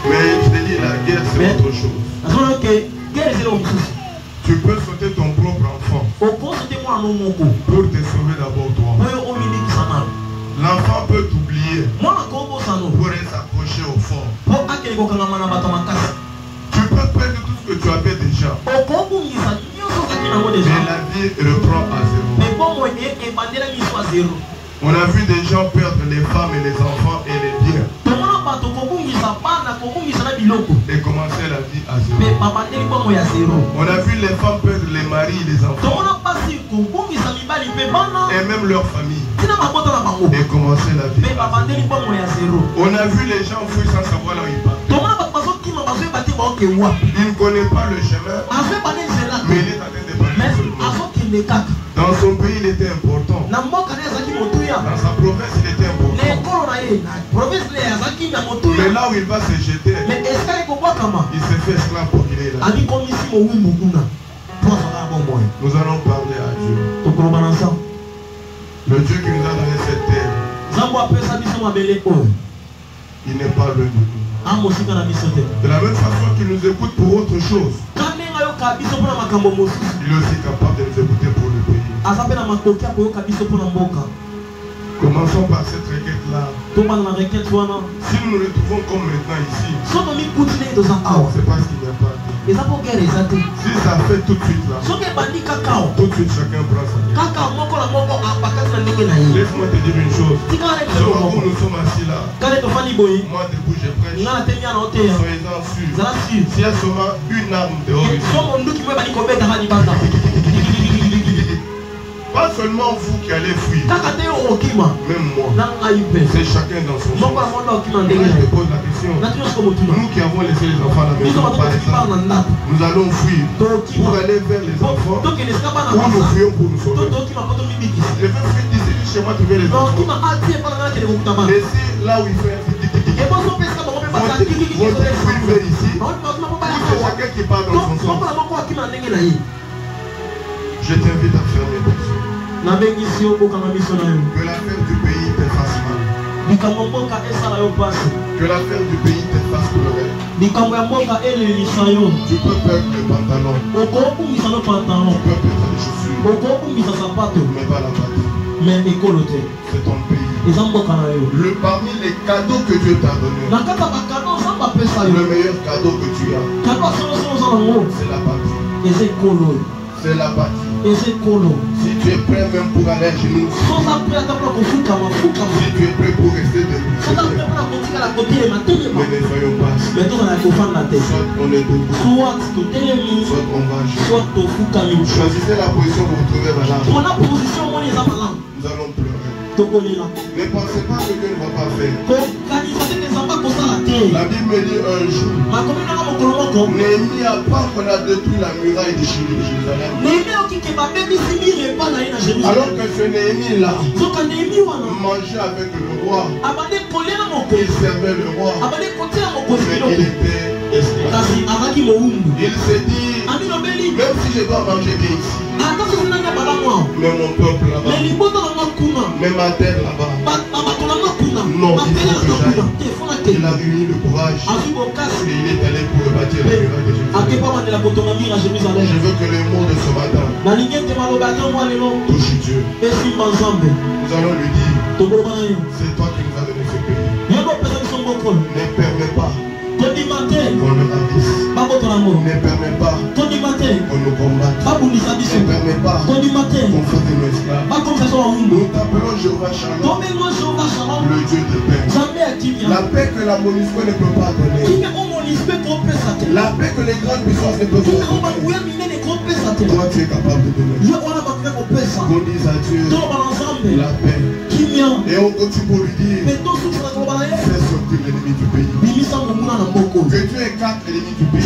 Mais je te dis, la guerre c'est autre chose. Tu peux sauter ton propre enfant pour te sauver d'abord toi. L'enfant peut t'oublier pour s'accrocher au fort. Tu peux perdre tout ce que tu avais déjà. Mais la vie reprend à zéro. On a vu des gens perdre les femmes et les enfants et les biens. Et commencer la vie à zéro. On a vu les femmes perdre les maris et les enfants. Et même leur famille. Et commencer la vie à zéro. On a vu les gens fuir sans savoir là où ils partent. Il ne connaît pas le chemin, mais il est en train de partir. Dans son pays, il était important. Dans sa province, il était important. Mais là où il va se jeter, il s'est fait esclave pour qu'il est là. Nous allons parler à Dieu. Le Dieu qui nous a donné cette terre, il n'est pas loin de nous. De la même façon qu'il nous écoute pour autre chose, il est aussi capable de nous écouter pour le pays. Commençons par cette requête-là. Si nous nous retrouvons comme maintenant ici, c'est parce qu'il n'y a pas de... Si ça fait tout de suite là, tout de suite chacun prend sa vie. Laisse-moi te dire une chose. Ce moment où nous sommes assis là, moi debout je prêche. Soyez-en sûrs. S'il y a seulement une arme dehors ici, pas seulement vous qui allez fuir, même moi. C'est chacun dans son sens. Je te pose la question. Nous qui avons laissé les enfants à la maison, par exemple, nous allons fuir pour aller vers les enfants, ou nous fuyons pour nous sauver. Je veux fuir d'ici chez moi trouver les enfants. Laissez là où il fait vont fuir vers ici. C'est chacun qui parle dans son sens. Je t'invite à fermer tes yeux. Que l'affaire du pays te fasse mal. Que l'affaire du pays te fasse pleurer. Tu peux perdre le pantalon. Tu peux perdre les chaussures. Mais pas la patrie. C'est ton pays. Parmi les cadeaux que Dieu t'a donnés, le meilleur cadeau que tu as, c'est la patrie. C'est la patrie. Si tu es prêt même pour aller à genoux, si tu es prêt pour rester debout, mais ne soyons pas. Soit on est debout, soit on va à genoux. Choisissez la position que vous trouvez dans l'arbre. Nous allons pleurer. Ne pensez pas que Dieu ne va pas faire. La Bible me dit un jour, Néhémie, pas qu'on a détruit la muraille de Jérusalem. Alors que ce Néhémie-là mangeait avec le roi, il servait le roi, mais il était esclave. Il s'est dit, même si je dois manger bien ici, mais mon peuple là-bas, mais ma terre là-bas, non, il faut que j'aille. Il a réuni le courage et il est allé pour rebâtir la muraille de Jérusalem. Je veux que le mot de ce matin touche Dieu. Nous allons lui dire, c'est toi qui nous as donné ce pays. Ne permets pas qu'on le ravisse. Ne permets pas qu'on nous combatte. Ne permets pas qu'on fasse de nos esclaves. Nous t'appelons Jéhovah Shalom, le Dieu de paix. La paix que la MONUSCO ne peut pas donner. La paix que les grandes puissances ne peuvent pas donner. Toi tu es capable de donner. Qu'on dise à Dieu la paix. Et on continue pour lui dire, fais sortir l'ennemi du pays. Que Dieu écarte l'ennemi du pays.